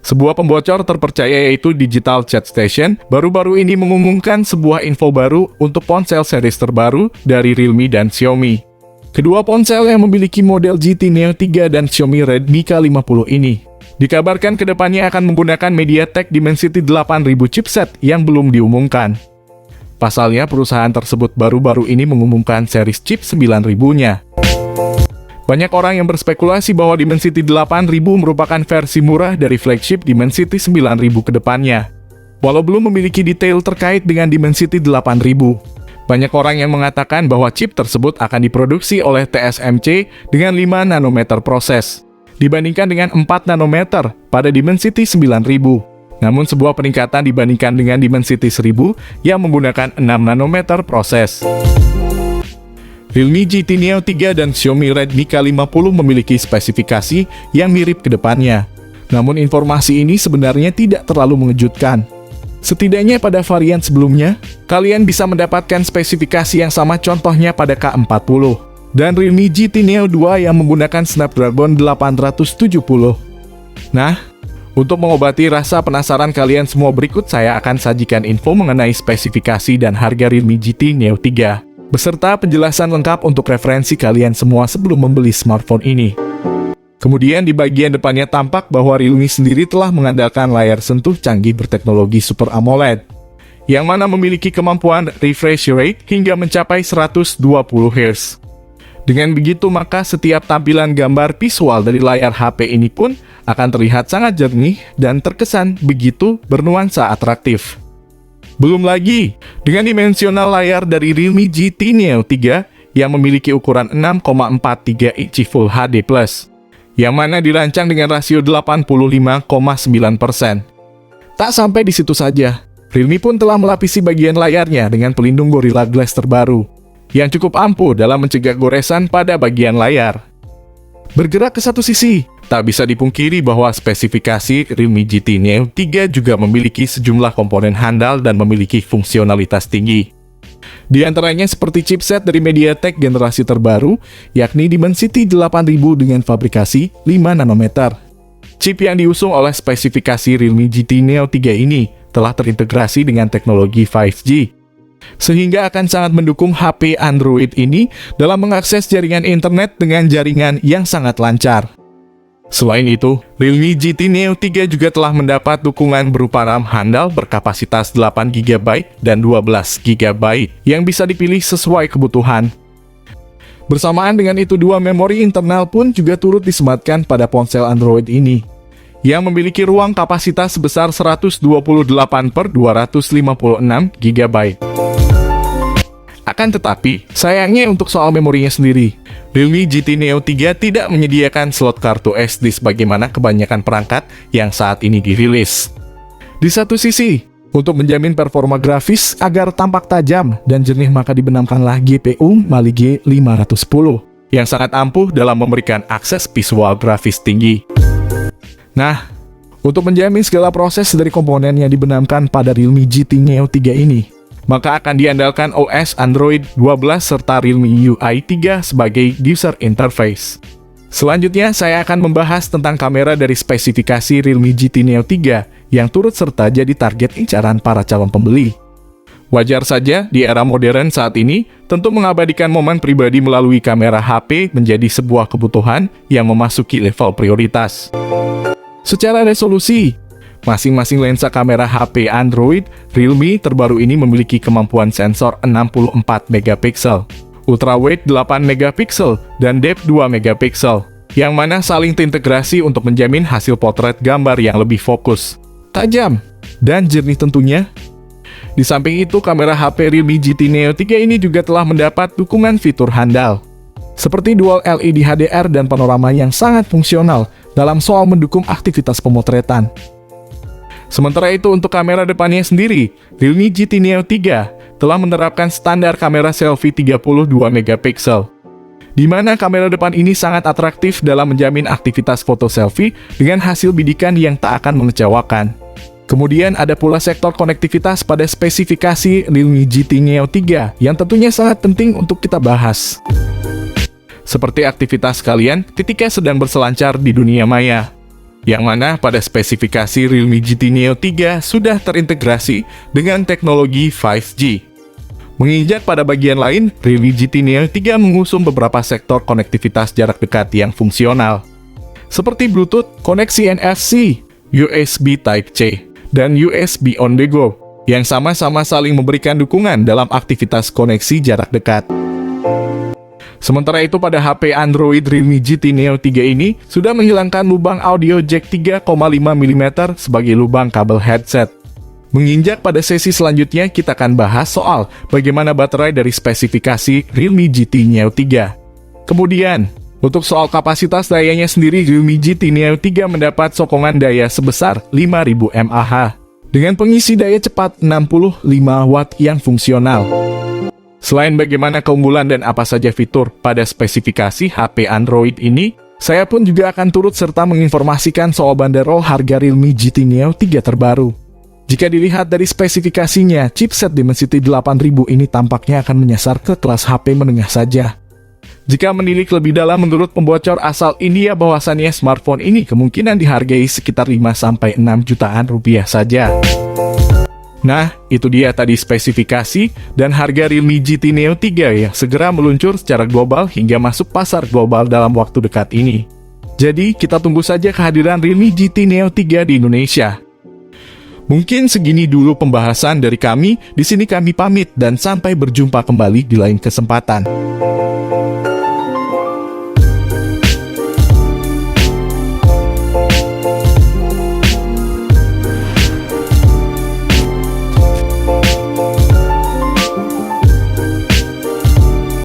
Sebuah pembocor terpercaya yaitu Digital Chat Station baru-baru ini mengumumkan sebuah info baru untuk ponsel series terbaru dari Realme dan Xiaomi. Kedua ponsel yang memiliki model GT Neo 3 dan Xiaomi Redmi K50 ini dikabarkan kedepannya akan menggunakan MediaTek Dimensity 8000 chipset yang belum diumumkan. Pasalnya, perusahaan tersebut baru-baru ini mengumumkan series chip 9000-nya. Banyak orang yang berspekulasi bahwa Dimensity 8000 merupakan versi murah dari flagship Dimensity 9000 ke depannya. Walau belum memiliki detail terkait dengan Dimensity 8000, banyak orang yang mengatakan bahwa chip tersebut akan diproduksi oleh TSMC dengan 5 nanometer proses, dibandingkan dengan 4 nanometer pada Dimensity 9000. Namun sebuah peningkatan dibandingkan dengan Dimensity 1000 yang menggunakan 6 nanometer proses. Realme GT Neo 3 dan Xiaomi Redmi K50 memiliki spesifikasi yang mirip ke depannya. Namun informasi ini sebenarnya tidak terlalu mengejutkan. Setidaknya pada varian sebelumnya, kalian bisa mendapatkan spesifikasi yang sama, contohnya pada K40 dan Realme GT Neo 2 yang menggunakan Snapdragon 870. Nah, untuk mengobati rasa penasaran kalian semua, berikut saya akan sajikan info mengenai spesifikasi dan harga Realme GT Neo 3. Beserta penjelasan lengkap untuk referensi kalian semua sebelum membeli smartphone ini. Kemudian di bagian depannya tampak bahwa Realme sendiri telah mengandalkan layar sentuh canggih berteknologi Super AMOLED, yang mana memiliki kemampuan refresh rate hingga mencapai 120 Hz. Dengan begitu, maka setiap tampilan gambar visual dari layar HP ini pun akan terlihat sangat jernih dan terkesan begitu bernuansa atraktif. Belum lagi, dengan dimensional layar dari Realme GT Neo 3 yang memiliki ukuran 6,43 inci Full HD+, yang mana dirancang dengan rasio 85,9%. Tak sampai di situ saja, Realme pun telah melapisi bagian layarnya dengan pelindung Gorilla Glass terbaru, yang cukup ampuh dalam mencegah goresan pada bagian layar. Bergerak ke satu sisi, tak bisa dipungkiri bahwa spesifikasi Realme GT Neo 3 juga memiliki sejumlah komponen handal dan memiliki fungsionalitas tinggi. Di antaranya seperti chipset dari MediaTek generasi terbaru, yakni Dimensity 8000 dengan fabrikasi 5 nanometer. Chip yang diusung oleh spesifikasi Realme GT Neo 3 ini telah terintegrasi dengan teknologi 5G, sehingga akan sangat mendukung HP Android ini dalam mengakses jaringan internet dengan jaringan yang sangat lancar. Selain itu, Realme GT Neo 3 juga telah mendapat dukungan berupa RAM handal berkapasitas 8GB dan 12GB yang bisa dipilih sesuai kebutuhan. Bersamaan dengan itu, dua memori internal pun juga turut disematkan pada ponsel Android ini, yang memiliki ruang kapasitas sebesar 128/256GB. Akan tetapi, sayangnya untuk soal memorinya sendiri, Realme GT Neo 3 tidak menyediakan slot kartu SD sebagaimana kebanyakan perangkat yang saat ini dirilis. Di satu sisi, untuk menjamin performa grafis agar tampak tajam dan jernih, maka dibenamkanlah GPU Mali G510 yang sangat ampuh dalam memberikan akses visual grafis tinggi. Nah, untuk menjamin segala proses dari komponen yang dibenamkan pada Realme GT Neo 3 ini, maka akan diandalkan OS Android 12 serta Realme UI 3 sebagai user interface. Selanjutnya, saya akan membahas tentang kamera dari spesifikasi Realme GT Neo 3 yang turut serta jadi target incaran para calon pembeli. Wajar saja, di era modern saat ini, tentu mengabadikan momen pribadi melalui kamera HP menjadi sebuah kebutuhan yang memasuki level prioritas. Secara resolusi, masing-masing lensa kamera HP Android Realme terbaru ini memiliki kemampuan sensor 64 megapiksel, ultrawide 8 megapiksel, dan depth 2 megapiksel, yang mana saling terintegrasi untuk menjamin hasil potret gambar yang lebih fokus, tajam, dan jernih tentunya. Di samping itu, kamera HP Realme GT Neo 3 ini juga telah mendapat dukungan fitur handal, seperti dual LED HDR dan panorama yang sangat fungsional dalam soal mendukung aktivitas pemotretan. Sementara itu, untuk kamera depannya sendiri, Realme GT Neo 3 telah menerapkan standar kamera selfie 32 megapiksel, di mana kamera depan ini sangat atraktif dalam menjamin aktivitas foto selfie dengan hasil bidikan yang tak akan mengecewakan. Kemudian ada pula sektor konektivitas pada spesifikasi Realme GT Neo 3 yang tentunya sangat penting untuk kita bahas, seperti aktivitas kalian ketika sedang berselancar di dunia maya. yang mana pada spesifikasi Realme GT Neo 3 sudah terintegrasi dengan teknologi 5G. Menginjak pada bagian lain, Realme GT Neo 3 mengusung beberapa sektor konektivitas jarak dekat yang fungsional, seperti Bluetooth, koneksi NFC, USB Type-C, dan USB On The Go, yang sama-sama saling memberikan dukungan dalam aktivitas koneksi jarak dekat. Sementara itu pada HP Android Realme GT Neo 3 ini sudah menghilangkan lubang audio jack 3,5 mm sebagai lubang kabel headset. Menginjak pada sesi selanjutnya, kita akan bahas soal bagaimana baterai dari spesifikasi Realme GT Neo 3. Kemudian, untuk soal kapasitas dayanya sendiri, Realme GT Neo 3 mendapat sokongan daya sebesar 5000 mAh dengan pengisi daya cepat 65 Watt yang fungsional. Selain bagaimana keunggulan dan apa saja fitur pada spesifikasi HP Android ini, saya pun juga akan turut serta menginformasikan soal banderol harga Realme GT Neo 3 terbaru. Jika dilihat dari spesifikasinya, chipset Dimensity 8000 ini tampaknya akan menyasar ke kelas HP menengah saja. Jika menilik lebih dalam menurut pembocor asal India bahwasannya smartphone ini kemungkinan dihargai sekitar 5-6 jutaan rupiah saja. Nah, itu dia tadi spesifikasi dan harga Realme GT Neo 3 yang segera meluncur secara global hingga masuk pasar global dalam waktu dekat ini. Jadi, kita tunggu saja kehadiran Realme GT Neo 3 di Indonesia. Mungkin segini dulu pembahasan dari kami. Di sini kami pamit dan sampai berjumpa kembali di lain kesempatan.